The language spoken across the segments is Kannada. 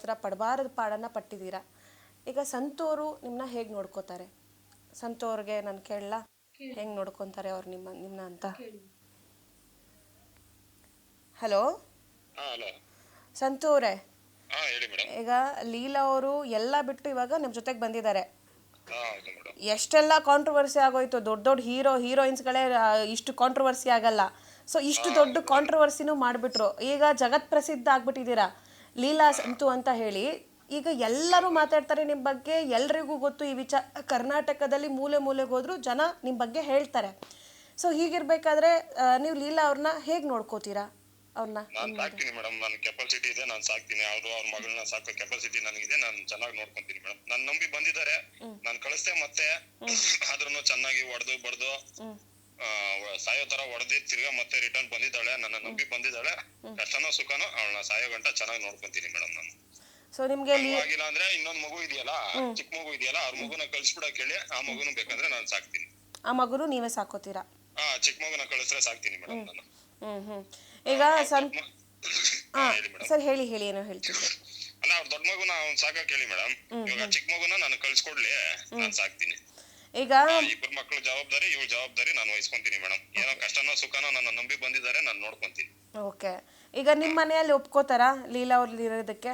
ಲೀಲಾಗೋಸ್ಕರ ಪಡಬಾರದ ಪಾಡನ್ನು ಪಟ್ಟಿದ್ದೀರಾ. ಈಗ ಸಂತೋರು ನಿಮ್ಮನ್ನ ಹೇಗೆ ನೋಡ್ಕೋತಾರೆ? ಸಂತೋರ್ಗೆ ನಾನು ಕೇಳಲ್ಲ, ಹೆಂಗೆ ನೋಡ್ಕೊತಾರೆ ಅವ್ರು ನಿಮ್ಮನ್ನ ಅಂತ? ಹಲೋ ಸಂತು ಅವರೇ, ಈಗ ಲೀಲಾ ಅವರು ಎಲ್ಲ ಬಿಟ್ಟು ಇವಾಗ ನಿಮ್ಮ ಜೊತೆಗೆ ಬಂದಿದ್ದಾರೆ. ಎಷ್ಟೆಲ್ಲ ಕಾಂಟ್ರವರ್ಸಿ ಆಗೋಯ್ತು. ದೊಡ್ಡ ದೊಡ್ಡ ಹೀರೋಯಿನ್ಸ್ಗಳೇ ಇಷ್ಟು ಕಾಂಟ್ರವರ್ಸಿ ಆಗಲ್ಲ. ಸೊ ಇಷ್ಟು ದೊಡ್ಡ ಕಾಂಟ್ರವರ್ಸಿನೂ ಮಾಡಿಬಿಟ್ರು. ಈಗ ಜಗತ್ ಪ್ರಸಿದ್ಧ ಆಗ್ಬಿಟ್ಟಿದ್ದೀರಾ ಲೀಲಾ ಸಂತು ಅಂತ ಹೇಳಿ. ಈಗ ಎಲ್ಲರೂ ಮಾತಾಡ್ತಾರೆ ನಿಮ್ಮ ಬಗ್ಗೆ, ಎಲ್ರಿಗೂ ಗೊತ್ತು ಈ ವಿಚಾರ. ಕರ್ನಾಟಕದಲ್ಲಿ ಮೂಲೆ ಮೂಲೆಗೆ ಹೋದ್ರು ಜನ ನಿಮ್ಮ ಬಗ್ಗೆ ಹೇಳ್ತಾರೆ. ಸೊ ಹೀಗಿರ್ಬೇಕಾದ್ರೆ ನೀವು ಲೀಲಾ ಅವ್ರನ್ನ ಹೇಗೆ ನೋಡ್ಕೋತೀರಾ? ಅವ್ರನ್ನ ನಾನು ಸಾಕ್ತೀನಿ ಮೇಡಮ್, ನನ್ನ ಕೆಪಾಸಿಟಿ ಇದೆ, ನಾನು ಸಾಕ್ತೀನಿ. ಅವ್ರ ಮಗಳನ್ನ ಸಾಕೋ ಕೆಪಾಸಿಟಿ ನನಗಿದೆ, ನಾನು ಚೆನ್ನಾಗಿ ನೋಡ್ಕೊಂತೀನಿ ಮೇಡಮ್. ನಾನು ನಂಬಿ ಬಂದಿದ್ದಾರೆ, ನಾನು ಕಳಿಸ್ದೆ. ಮತ್ತೆ ಆದ್ರೂ ಚೆನ್ನಾಗಿ ಹೊಡೆದು ಬಡ್ದು ಸಾಯೋ ತರ ಹೊಡೆದಿ ತಿರ್ಗಾ ಮತ್ತೆ ರಿಟರ್ನ್ ಬಂದಿದ್ದಾಳೆ. ನನ್ನ ನಂಬಿ ಬಂದಿದ್ದಾಳೆ. ಕಷ್ಟನೋ ಸುಖನೋ ಅವಳನ್ನ ಸಾಯೋ ಗಂಟ ಚೆನ್ನಾಗಿ ನೋಡ್ಕೊಂತೀನಿ ಮೇಡಮ್ ನಾನು. ಸೊ ನಿಮ್ಗೆ ಆಗಿಲ್ಲ ಅಂದ್ರೆ ಇನ್ನೊಂದ್ ಮಗು ಇದೆಯಲ್ಲ, ಚಿಕ್ಕ ಮಗು ಇದೆಯಲ್ಲ, ಅವ್ರ ಮಗುನ ಕಳ್ಸ್ಬಿಡಕ್ ಹೇಳಿ. ಆ ಮಗುನು ಬೇಕಂದ್ರೆ ನಾನು ಸಾಕ್ತೀನಿ. ಆ ಮಗುನು ನೀವೇ ಸಾಕೋತೀರಾ? ಚಿಕ್ಕ ಮಗುನ ಕಳಿಸ್ರೆ ಸಾಕ್ತೀನಿ ಮೇಡಮ್ ನಾನು. ಈಗ ಸರ್ ಹೇಳಿ ಏನೋ ಹೇಳ್ತಿದ್ದೆ. ಅಲ್ಲ, ಅವ್ರ ದೊಡ್ಡ ಮಗುನ ಅವ್ನ್ ಸಾಕಕ್ ಹೇಳಿ ಮೇಡಮ್. ಇವಾಗ ಚಿಕ್ಕ ಮಗುನ ನಾನು ಕಳ್ಸ್ಕೊಡ್ಲಿ, ನಾನು ಸಾಕ್ತೀನಿ. ಈಗ ಇಬ್ಬರು ಮಕ್ಳು ಜವಾಬ್ದಾರಿ, ಇವಳ ಜವಾಬ್ದಾರಿ ನಾನು ವಹಿಸ್ಕೊಂತೀನಿ ಮೇಡಮ್. ಏನೋ ಕಷ್ಟನೋ ಸುಖನೋ ನನ್ನ ನಂಬಿ ಬಂದಿದ್ದಾರೆ, ನಾನು ನೋಡ್ಕೊಂತೀನಿ. ಓಕೆ. ಈಗ ನಿಮ್ಮ ಮನೆಯಲ್ಲಿ ಒಪ್ಕೋತಾರಾ ಲೀಲಾ ಅವ್ರು ಇರೋದಕ್ಕೆ?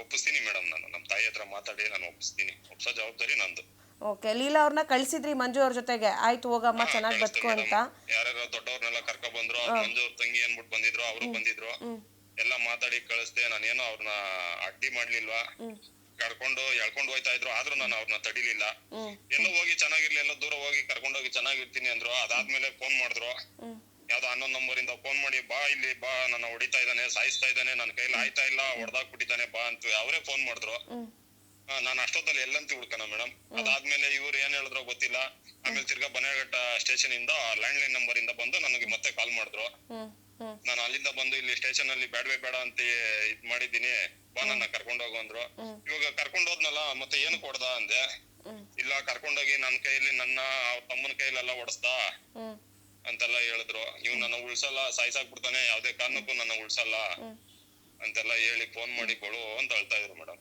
ಒಪ್ಪಿಸ್ತೀನಿ ಮೇಡಮ್. ನಾನು ನಮ್ಮ ತಾಯಿ ಹತ್ರ ಮಾತಾಡಿ ನಾನು ಒಪ್ಪಿಸ್ತೀನಿ. ಒಪ್ಸೋ ಜವಾಬ್ದಾರಿ ನಂದು. ಓಕೆ. ಲೀಲಾ ಅವ್ರನ್ನ ಕಳ್ಸಿದ್ರಿ ಮಂಜು ಅವ್ರ ಜೊತೆಗೆ, ಆಯ್ತು ಹೋಗಮ್ಮ ಚೆನ್ನಾಗಿ ಬದುಕು ಅಂತ. ಯಾರ್ಯಾರ ದೊಡ್ಡವ್ರನ್ನೆಲ್ಲ ಕರ್ಕೊ ಬಂದ್ರು. ಮಂಜು ಅವ್ರ ತಂಗಿ ಅನ್ಬಿಟ್ಟು ಬಂದಿದ್ರು, ಅವರು ಬಂದಿದ್ರು. ಎಲ್ಲ ಮಾತಾಡಿ ಕಳಿಸ್ದೆ. ನಾನೇನೋ ಅವ್ರನ್ನ ಅಡ್ಡಿ ಮಾಡ್ಲಿಲ್ವಾ, ಕರ್ಕೊಂಡು ಎಳ್ಕೊಂಡು ಹೋಯ್ತಾ ಇದ್ರು. ಆದ್ರೂ ನಾನು ಅವ್ರನ್ನ ತಡಿಲಿಲ್ಲ. ಎಲ್ಲೋ ಹೋಗಿ ಚೆನ್ನಾಗಿರ್ಲಿ, ಎಲ್ಲೋ ದೂರ ಹೋಗಿ ಕರ್ಕೊಂಡೋಗಿ ಚೆನ್ನಾಗಿರ್ತೀನಿ ಅಂದ್ರು. ಅದಾದ್ಮೇಲೆ ಫೋನ್ ಮಾಡಿದ್ರು, ಯಾವ್ದೋ 11 ನಂಬರ್ ಇಂದ ಫೋನ್ ಮಾಡಿ, ಬಾ ಇಲ್ಲಿ ಬಾ, ನನ್ನ ಹೊಡಿತಾ ಇದ್ದಾನೆ, ಸಾಯಿಸ್ತಾ ಇದ್ದಾನೆ, ನನ್ನ ಕೈಲಿ ಆಯ್ತಾ ಇಲ್ಲ, ಹೊಡೆದಾಕ್ಬಿಟ್ಟಿದ್ದಾನೆ ಬಾ ಅಂತ ಅವರೇ ಫೋನ್ ಮಾಡಿದ್ರು. ನಾನು ಅಷ್ಟೊತ್ತಲ್ಲಿ ಎಲ್ಲಂತ ಹುಡ್ಕಣ ಮೇಡಮ್. ಅದಾದ್ಮೇಲೆ ಇವ್ರು ಏನ್ ಹೇಳಿದ್ರು ಗೊತ್ತಿಲ್ಲ. ಆಮೇಲೆ ತಿರ್ಗಾ ಬನ್ನೇಘಟ್ಟ ಸ್ಟೇಷನ್ ಇಂದ ಲ್ಯಾಂಡ್ ಲೈನ್ ನಂಬರ್ ಇಂದ ಬಂದು ನನಗೆ ಮತ್ತೆ ಕಾಲ್ ಮಾಡಿದ್ರು. ನಾನು ಅಲ್ಲಿಂದ ಬಂದು ಇಲ್ಲಿ ಸ್ಟೇಷನ್ ಅಲ್ಲಿ ಬೇಡ ಅಂತ ಇದ್ ಮಾಡಿದ್ದೀನಿ, ಬಾ ನನ್ನ ಕರ್ಕೊಂಡೋಗು ಅಂದ್ರು. ಇವಾಗ ಕರ್ಕೊಂಡ್ ಹೋದ್ನಲ್ಲ, ಮತ್ತೆ ಏನು ಕೊಡ್ದ ಅಂದೆ. ಇಲ್ಲ, ಕರ್ಕೊಂಡೋಗಿ ನನ್ನ ಕೈಯಲ್ಲಿ ನನ್ನ ತಮ್ಮನ ಕೈಯಲ್ಲೆಲ್ಲ ಹೊಡೆಸ್ದ ಅಂತೆಲ್ಲ ಹೇಳಿದ್ರು. ಇವ್ ನನ್ನ ಉಳ್ಸಲ್ಲ, ಸಾಯ್ಸಾಕ್ಬಿಡ್ತಾನೆ, ಯಾವ್ದೇ ಕಾರಣಕ್ಕೂ ನನ್ನ ಉಳ್ಸಲ್ಲ ಅಂತೆಲ್ಲ ಹೇಳಿ ಫೋನ್ ಮಾಡಿ ಕೊಡು ಅಂತ ಹೇಳ್ತಾ ಇದ್ರು ಮೇಡಮ್.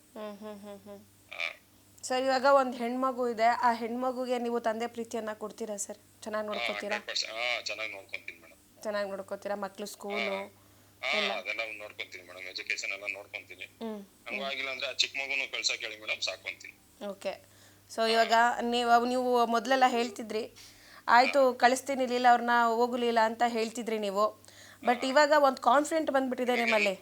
ಸರ್, ಇವಾಗ ಒಂದು ಹೆಣ್ಮಗು ಇದೆ. ಆ ಹೆಣ್ಮಗುಗೆ ನೀವು ತಂದೆ ಪ್ರೀತಿಯನ್ನ ಕೊಡ್ತೀರಾ ಸರ್? ಚೆನ್ನಾಗಿ ನೋಡ್ಕೋತೀರಾ? ಚೆನ್ನಾಗಿ ನೋಡ್ಕೊಂತೀನಿ ಮೇಡಮ್. ಚೆನ್ನಾಗಿ ನೋಡ್ಕೋತೀರಾ? ಮಕ್ಳು ಸ್ಕೂಲು ಅದೆಲ್ಲ ನೋಡ್ಕೊಂತೀನಿ ಮೇಡಮ್. ಎಜುಕೇಶನ್ ಎಲ್ಲ ನೋಡ್ಕೊಂತೀನಿ. ಹಂಗಾಗಿಲ್ಲ ಅಂದ್ರೆ ಆ ಚಿಕ್ಕ ಮಗುನು ಕಳ್ಸಕ್ ಹೇಳಿ ಮೇಡಮ್, ಸಾಕೊಂತೀನಿ. ಓಕೆ. ಸೊ ಇವಾಗ ನೀವು ಮೊದಲೆಲ್ಲ ಹೇಳ್ತಿದ್ರಿ, ಆಯಿತು ಕಳಿಸ್ತೀನಿ ಲೀಲಾ ಅವ್ರನ್ನ, ಹೋಗಲಿಲ್ಲ ಅಂತ ಹೇಳ್ತಿದ್ರಿ ನೀವು. ಬಟ್ ಇವಾಗ ಒಂದು ಕಾನ್ಫಿಡೆಂಟ್ ಬಂದ್ಬಿಟ್ಟಿದೆ ನಿಮ್ಮಲ್ಲಿ,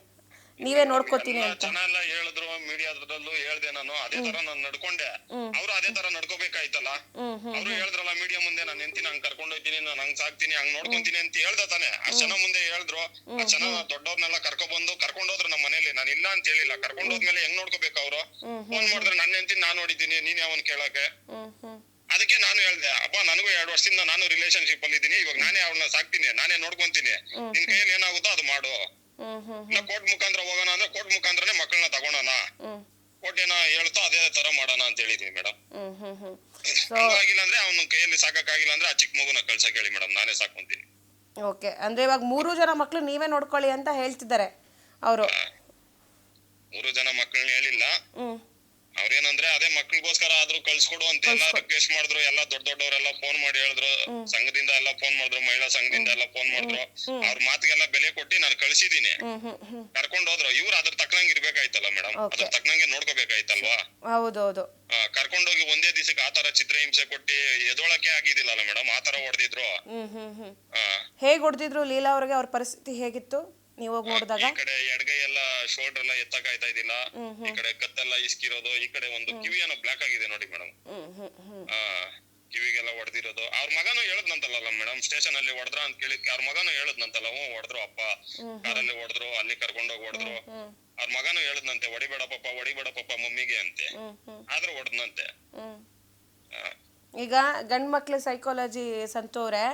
ನೀವೇ ನೋಡ್ಕೋತೀನಿ ಅಂತ. ಜನ ಎಲ್ಲ ಹೇಳಿದ್ರು, ಮೀಡಿಯಾದಲ್ಲೂ ಹೇಳ್ದೆ ನಾನು. ಅದೇ ತರ ನಾನು ನಡ್ಕೊಂಡೆ. ಅವ್ರು ಅದೇ ತರ ನಡ್ಕೋಬೇಕಾಯ್ತಲ್ಲ. ಅವ್ರು ಹೇಳಿದ್ರಲ್ಲ ಮೀಡಿಯಾ ಮುಂದೆ, ನಾನು ಹೆಂಡ್ತಿನ ಹಂಗ್ ಕರ್ಕೊಂಡು ಹೋಗ್ತೀನಿ, ನಾನು ಹಂಗ್ ಸಾಕ್ತೀನಿ, ಹಂಗ್ ನೋಡ್ಕೊಂತೀನಿ ಅಂತ ಹೇಳ್ದ ತಾನೆ. ಅಷ್ಟ್ ಜನ ಮುಂದೆ ಹೇಳಿದ್ರು. ಅಷ್ಟ್ ಜನ ದೊಡ್ಡವ್ರನ್ನೆಲ್ಲ ಕರ್ಕೊಂಡ್ಬಂದ್ರು ನಮ್ಮ ಮನೇಲಿ. ನಾನು ಇಲ್ಲ ಅಂತ ಹೇಳಿಲ್ಲ. ಕರ್ಕೊಂಡೋದ್ಮೇಲೆ ಹೆಂಗ್ ನೋಡ್ಕೋಬೇಕು ಅವ್ರು? ಫೋನ್ ಮಾಡಿದ್ರೆ ನನ್ನ ಹೆಂಡ್ತಿನ ನಾನು ಹೊಡಿತೀನಿ, ನೀನ್ ಯಾವನ್ ಕೇಳಕ್ಕೆ? ಅದಕ್ಕೆ ನಾನು ಹೇಳ್ದೆ, ಅಪ್ಪ ನನಗೂ 2 ವರ್ಷದಿಂದ ನಾನು ರಿಲೇಶನ್ಶಿಪ್ ಅಲ್ಲಿ ಇದ್ದೀನಿ. ಇವಾಗ ನಾನೇ ಅವ್ರನ್ನ ಸಾಕ್ತೀನಿ, ನಾನೇ ನೋಡ್ಕೊಂತೀನಿ. ನಿನ್ ಕೈಯಲ್ಲಿ ಏನಾಗುತ್ತೋ ಅದು ಮಾಡು. ಇಲ್ಲ ಕೋರ್ಟ್ ಮುಖಾಂತರ ಹೋಗೋಣ ಅಂದ್ರೆ ಕೋರ್ಟ್ ಮುಖಾಂತರನೇ ಮಕ್ಕಳನ್ನ ತಗೋಣ. ಕೋರ್ಟ್ ಏನೋ ಹೇಳ್ತೋ ಅದೇ ತರ ಮಾಡೋಣ ಅಂತ ಹೇಳಿದೀನಿ ಮೇಡಮ್. ಆಗಿಲ್ಲ ಅಂದ್ರೆ ಅವನ ಕೈಯಲ್ಲಿ ಸಾಕಾಗಿಲ್ಲ ಅಂದ್ರೆ ಆ ಚಿಕ್ಕ ಮಗುನ ಕಳ್ಸಕ್ ಹೇಳಿ ಮೇಡಮ್, ನಾನೇ ಸಾಕೊಂತೀನಿ. ಓಕೆ. ಅಂದ್ರೆ ಇವಾಗ 3 ಜನ ಮಕ್ಳು ನೀವೇ ನೋಡ್ಕೊಳ್ಳಿ ಅಂತ ಹೇಳ್ತಿದ್ದಾರೆ ಅವರು. 3 ಜನ ಮಕ್ಕಳನ್ನ ಹೇಳಿಲ್ಲ. ಅವ್ರೇನಂದ್ರೆ ಅದೇ ಮಕ್ಳಿಗೋಸ್ಕರ ಆದ್ರೂ ಕಳ್ಸ್ಕೊಡು ಅಂತ ಎಲ್ಲ ರಿಕ್ವೆಸ್ಟ್ ಮಾಡಿದ್ರು. ಎಲ್ಲ ದೊಡ್ಡವರೆಲ್ಲ ಫೋನ್ ಮಾಡಿ ಹೇಳಿದ್ರು. ಸಂಘದಿಂದ ಎಲ್ಲ ಫೋನ್ ಮಾಡಿದ್ರು, ಮಹಿಳಾ ಸಂಘದಿಂದ ಎಲ್ಲ ಫೋನ್ ಮಾಡಿದ್ರು. ಅವ್ರ ಮಾತಿಗೆಲ್ಲ ಬೆಲೆ ಕೊಟ್ಟು ನಾನು ಕಳ್ಸಿದೀನಿ. ಕರ್ಕೊಂಡ್ ಹೋದ್ರು. ಇವ್ರು ಅದ್ರ ತಕ್ಕನಂಗ್ ಇರ್ಬೇಕಾಯ್ತಲ್ಲ ಮೇಡಮ್, ಅದ್ರ ತಕ್ಕನಂಗೆ ನೋಡ್ಕೋಬೇಕಾಯ್ತಲ್ವಾ? ಹೌದೌದು. ಕರ್ಕೊಂಡೋಗಿ ಒಂದೇ ದಿವಸಕ್ಕೆ ಆತರ ಚಿತ್ರಹಿಂಸೆ ಕೊಟ್ಟಿ ಎದೊಳಕ್ಕೆ ಆಗಿದಿಲ್ಲ ಮೇಡಮ್. ಆತರ ಹೊಡೆದಿದ್ರು. ಹೇಗ್ ಹೊಡೆದಿದ್ರು ಲೀಲಾ ಅವ್ರಿಗೆ? ಅವ್ರ ಪರಿಸ್ಥಿತಿ ಹೇಗಿತ್ತು ನೀವು ನೋಡಿದಾಗ? ಈ ಕಡೆ ಎಡಗೈ ಎಲ್ಲ ಶೋಲ್ಡರ್ ಎಲ್ಲ ಎತ್ತಕ್ಕಾಯ್ತಾ ಇದಿಲ್ಲ. ಈ ಕಡೆ ಕತ್ತೆಲ್ಲ ಇಸ್ಕಿರೋದು. ಈ ಕಡೆ ಒಂದು ಕಿವಿ ಏನೋ ಬ್ಲಾಕ್ ಆಗಿದೆ ನೋಡಿ ಮೇಡಮ್. ಕಿವಿಗೆಲ್ಲ ಹೊಡೆದಿರೋದು. ಅವ್ರ ಮಗನು ಹೇಳದ್ನಂತಲ್ಲ ಮೇಡಮ್, ಸ್ಟೇಷನ್ ಅಲ್ಲಿ ಹೊಡೆದ್ರ ಅಂತ ಕೇಳಿದ್ಕೆ ಅವ್ರ ಮಗನು ಹೇಳದ್ನಂತಲ್ಲ. ಹೊಡೆದ್ರು ಅಪ್ಪ, ಕಾರಲ್ಲಿ ಹೊಡೆದ್ರು, ಅಲ್ಲಿ ಕರ್ಕೊಂಡೋಗಿ ಹೊಡೆದ್ರು. ಅವ್ರ ಮಗನು ಹೇಳದ್ನಂತೆ, ಹೊಡಿಬೇಡ ಪಪ್ಪ ಮಮ್ಮಿಗೆ ಅಂತೆ. ಆದ್ರೂ ಹೊಡೆದ್ನಂತೆ. ಈಗ ಗಂಡ್ ಮಕ್ಳ ಸೈಕಾಲಜಿ ಸಂತೋರೆ,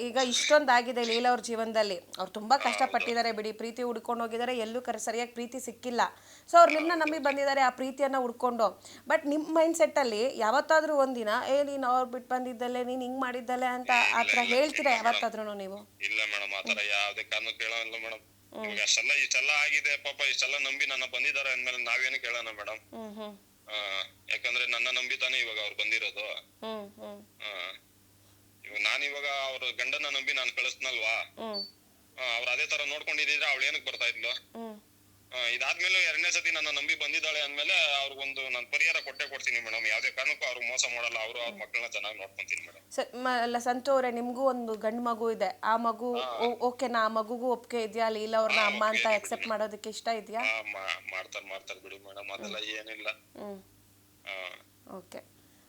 ಈಗ ಇಷ್ಟೊಂದಾಗಿದೆ ಲೀಲಾ ಅವ್ರ ಜೀವನದಲ್ಲಿ. ಅವ್ರು ತುಂಬಾ ಕಷ್ಟಪಟ್ಟಿದ್ದಾರೆ ಬಿಡಿ. ಪ್ರೀತಿ ಹುಡ್ಕೊಂಡು ಹೋಗಿದ್ದಾರೆ, ಎಲ್ಲೂ ಸರಿಯಾಗಿ ಪ್ರೀತಿ ಸಿಕ್ಕಿಲ್ಲ. ಸೊ ಅವ್ರು ನಿಮ್ಮನ್ನ ನಂಬಿ ಬಂದಿದ್ದಾರೆ, ಆ ಪ್ರೀತಿಯನ್ನ ಹುಡ್ಕೊಂಡು. ಬಟ್ ನಿಮ್ಮ ಮೈಂಡ್ ಸೆಟ್ ಅಲ್ಲಿ ಯಾವತ್ತಾದ್ರೂ ಒಂದಿನ ನೀನ್ ಅವ್ರು ಬಿಟ್ಟು ಬಂದಿದ್ದಲ್ಲೇ, ನೀನ್ ಹಿಂಗ್ ಮಾಡಿದ್ದಲ್ಲೇ ಅಂತ ಆತರ ಹೇಳ್ತೀರಾ ಯಾವತ್ತಾದ್ರೂ ನೀವು? ಇಲ್ಲ ಮೇಡಮ್, ಆತರ ಯಾವ್ದೇ ಕಾರಣಕ್ಕೂ ಹೇಳಲ್ಲ ಮೇಡಮ್. ಇವಾಗ ಇಷ್ಟೆಲ್ಲ ಆಗಿದೆ ಪಾಪ, ಇಷ್ಟೆಲ್ಲ ನಂಬಿ ನನ್ನ ಬಂದಿದ್ದಾರೆ ಅಂದ್ಮೇಲೆ ನಾವೇನು ಕೇಳೋಣ ಮೇಡಮ್? ಯಾಕಂದ್ರೆ ನನ್ನ ನಂಬಿ ತಾನೇ ಇವಾಗ ಅವ್ರು ಬಂದಿರೋದು. ಇವಾಗ ನಾನಿವಾಗ ಅವ್ರ ಗಂಡನ ನಂಬಿ ನಾನು ಕಳಿಸ್ನಲ್ವಾ, ಅವ್ರು ಅದೇ ತರ ನೋಡ್ಕೊಂಡಿದ್ರೆ ಅವಳು ಏನಕ್ ಬರ್ತಾ ಇದ್ಲು? ಇದಾದ್ಮೇಲೆ 2ನೇ ಸತಿ ನನ್ನ ನಂಬಿ ಬಂದಿದ್ದಾಳೆ ಅಂದ್ಮೇಲೆ ಅವ್ರಿಗೊಂದು ನಾನು ಪರಿಹಾರ ಕೊಡ್ತೀನಿ ಮೇಡಮ್. ಯಾವ್ದೇ ಕಾರಣಕ್ಕೂ ಅವ್ರು ಮೋಸ ಮಾಡಲ್ಲ, ಅವ್ರ ಮಕ್ಕಳನ್ನ ಚೆನ್ನಾಗಿ ನೋಡ್ಕೊಂತೀನಿ ಮೇಡಮ್. ಅಲ್ಲ ಸಂತು ಅವ್ರೆ, ನಿಮ್ಗೂ ಒಂದು ಗಂಡು ಮಗು ಇದೆ. ಆ ಮಗು ಓಕೆನಾ? ಆ ಮಗುಗೂ ಒಪ್ಪಿಗೆ ಇದೆಯಾ? ಲೀಲಾ ಅವ್ರನ್ನ ಅಮ್ಮ ಅಂತ ಅಕ್ಸೆಪ್ಟ್ ಮಾಡೋದಕ್ಕೆ ಇಷ್ಟ ಇದೆಯಾ? ಮಾಡ್ತಾರೆ ಬಿಡಿ ಮೇಡಮ್, ಅದೆಲ್ಲ ಏನಿಲ್ಲ. ಓಕೆ.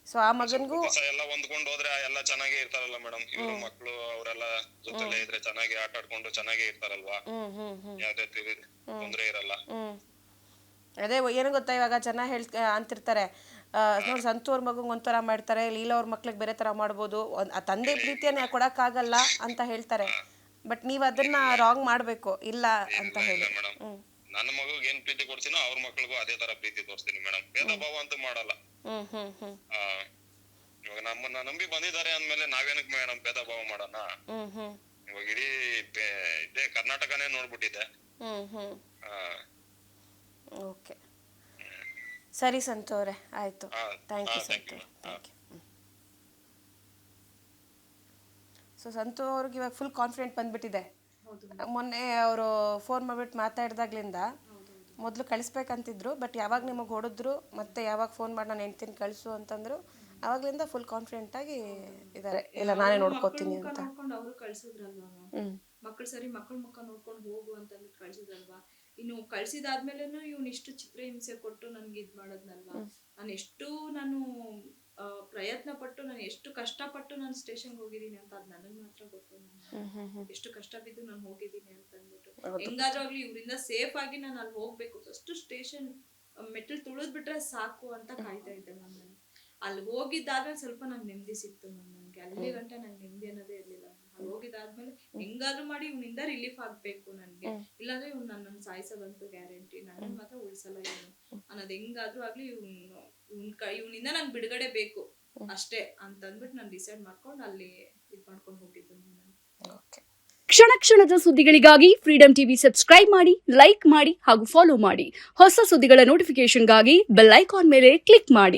ಸೊ ಆ ಮಗನ್ಗೂ ಎಲ್ಲ ಹೊಂದ್ಕೊಂಡು ಹೋದ್ರೆ ಎಲ್ಲ ಚೆನ್ನಾಗೇ ಇರ್ತಾರಲ್ಲ ಮೇಡಮ್. ಇವ್ರ ಮಕ್ಳು ಅವರೆಲ್ಲ ಜೊತೆಲೆ ಇದ್ರೆ ಚೆನ್ನಾಗಿ ಆಟ ಆಡ್ಕೊಂಡು ಚೆನ್ನಾಗೇ ಇರ್ತಾರಲ್ವಾ, ಯಾವ್ದೇ ತೊಂದ್ರೆ ಇರಲ್ಲ. ಅದೇ ಏನು ಗೊತ್ತಾ, ಇವಾಗ ಜನ ಅಂತಿರ್ತಾರೆ ನೋಡಿ ಸಂತು ಅವ್ರ ಮಗಂಗೆ ಒಂಥರ ಮಾಡ್ತಾರೆ, ಲೀಲಾ ಅವ್ರ ಮಕ್ಳಿಗೆ ಬೇರೆ ತರ ಮಾಡ್ಬೋದು, ತಂದೆ ಪ್ರೀತಿಯನ್ನ ಕೊಡಕ್ಕಾಗಲ್ಲ ಅಂತ ಹೇಳ್ತಾರೆ. ಬಟ್ ನೀವ್ ಅದನ್ನ ರಾಂಗ್ ಮಾಡ್ಬೇಕು, ಇಲ್ಲ ಅಂತ ಹೇಳಿ. ನನ್ನ ಮಗುಗೆ ಏನ್ ಪ್ರೀತಿ ಕೊಡ್ತೀನೋ ಅವ್ರ ಮಕ್ಳಿಗೂ ಅದೇ ತರ ಪ್ರೀತಿ ತೋರಿಸ್ತೀನಿ ಮೇಡಮ್. ಭೇದ ಭಾವ ಅಂತೂ ಮಾಡಲ್ಲ. ಇವಾಗ ನಮ್ಮನ್ನ ನಂಬಿ ಬಂದಿದ್ದಾರೆ ಅಂದ್ಮೇಲೆ ನಾವೇನಕ್ ಮೇಡಮ್ ಭೇದ ಭಾವ ಮಾಡೋಣ? ಇವಾಗ ಇಡೀ ಇದೇ ಕರ್ನಾಟಕನೇ ನೋಡ್ಬಿಟ್ಟಿದೆ. ಓಕೆ, ಸರಿ ಸಂತು ಅವರೇ, ಆಯ್ತು. Thank you Santu, thank you. So Santu ಅವ್ರಿಗೆ ಇವಾಗ ಫುಲ್ ಕಾನ್ಫಿಡೆಂಟ್ ಬಂದ್ಬಿಟ್ಟಿದೆ. ಮೊನ್ನೆ ಅವರು ಫೋನ್ ಮಾಡ್ಬಿಟ್ಟು ಮಾತಾಡ್ದಾಗ್ಲಿಂದ ಮೊದಲು ಕಳಿಸ್ಬೇಕಂತಿದ್ರು, ಬಟ್ ಯಾವಾಗ ನಿಮಗೆ ಹೊಡೆದ್ರು ಮತ್ತೆ ಯಾವಾಗ ಫೋನ್ ಮಾಡಿ ನಾನು ಹೆಂಡ್ತೀನಿ ಕಳಿಸು ಅಂತಂದ್ರು, ಅವಾಗ್ಲಿಂದ ಫುಲ್ ಕಾನ್ಫಿಡೆಂಟ್ ಆಗಿ ಇದ್ದಾರೆ. ಇಲ್ಲ ನಾನೇ ನೋಡ್ಕೋತೀನಿ ಅಂತ. ಅವರು ಕಳ್ಸಿದ್ರಲ್ವಾ ಮಕ್ಕಳು, ಸರಿ ಮಕ್ಕಳ ಮುಖ ನೋಡ್ಕೊಂಡು ಹೋಗು ಅಂತಂದ್ಬಿಟ್ಟು ಕಳ್ಸಿದ್ರಲ್ವಾ. ಇನ್ನು ಕಳ್ಸಿದಾದ್ಮೇಲೆನು ಇವ್ನು ಇಷ್ಟು ಚಿತ್ರಹಿಂಸೆ ಕೊಟ್ಟು ನನ್ಗೆ ಇದ್ ಮಾಡೋದ್ನಲ್ವಾ. ನಾನು ಪ್ರಯತ್ನ ಪಟ್ಟು, ನಾನು ಎಷ್ಟು ಕಷ್ಟಪಟ್ಟು ನಾನು ಸ್ಟೇಷನ್ಗೆ ಹೋಗಿದ್ದೀನಿ ಅಂತ ಅದ್ ನನಗ್ ಮಾತ್ರ ಗೊತ್ತು. ನಾನು ಎಷ್ಟು ಕಷ್ಟ ಬಿದ್ದು ನಾನು ಹೋಗಿದ್ದೀನಿ ಅಂತ ಅಂದ್ಬಿಟ್ಟು. ಹೆಂಗಾದ್ರೂ ಆಗ್ಲಿ ಇವ್ರಿಂದ ಸೇಫ್ ಆಗಿ ನಾನು ಅಲ್ಲಿ ಹೋಗ್ಬೇಕು, ಫಸ್ಟ್ ಸ್ಟೇಷನ್ ಮೆಟ್ಲ್ ತುಳಿದ್ಬಿಟ್ರೆ ಸಾಕು ಅಂತ ಕಾಯ್ತಾ ಇದ್ದೆ ನಾನು. ಅಲ್ಲಿ ಹೋಗಿದ್ದಾದ್ಮೇಲೆ ಸ್ವಲ್ಪ ನಂಗೆ ನೆಮ್ಮದಿ ಸಿಕ್ತು ನನ್ಗೆ. ಅಲ್ಲಿ ಗಂಟ ನಂಗೆ ನೆಮ್ಮದಿ ಅನ್ನೋದೇ ಇರ್ಲಿಲ್ಲ. ಅಲ್ಲಿ ಹೋಗಿದ್ದಾದ್ಮೇಲೆ ಹೆಂಗಾದ್ರೂ ಮಾಡಿ ಇವ್ನಿಂದ ರಿಲೀಫ್ ಆಗ್ಬೇಕು ನನ್ಗೆ, ಇಲ್ಲಾಂದ್ರೆ ಇವ್ನು ನನ್ನ ಸಾಯಿಸೋದಂತೂ ಗ್ಯಾರಂಟಿ, ನನ್ನ ಮಾತ್ರ ಉಳಿಸಲ್ಲ ಇವನು ಅನ್ನೋದು. ಹೆಂಗಾದ್ರೂ ಆಗ್ಲಿ ಇವ್ನಿಂದ ನಂಗೆ ಬಿಡುಗಡೆ ಬೇಕು ಅಷ್ಟೇ ಅಂತ ಅಂದ್ಬಿಟ್ಟು ನಾನು ಡಿಸೈಡ್ ಮಾಡ್ಕೊಂಡು ಅಲ್ಲಿ ಇದ್ ಮಾಡ್ಕೊಂಡು ಹೋಗಿದ್ದು ನಾನು. ಕ್ಷಣ ಕ್ಷಣದ ಸುದ್ದಿಗಳಿಗಾಗಿ ಫ್ರೀಡಂ ಟಿವಿ ಸಬ್ಸ್ಕ್ರೈಬ್ ಮಾಡಿ, ಲೈಕ್ ಮಾಡಿ ಹಾಗೂ ಫಾಲೋ ಮಾಡಿ. ಹೊಸ ಸುದ್ದಿಗಳ ನೋಟಿಫಿಕೇಶನ್ಗಾಗಿ ಬೆಲ್ ಐಕಾನ್ ಮೇಲೆ ಕ್ಲಿಕ್ ಮಾಡಿ.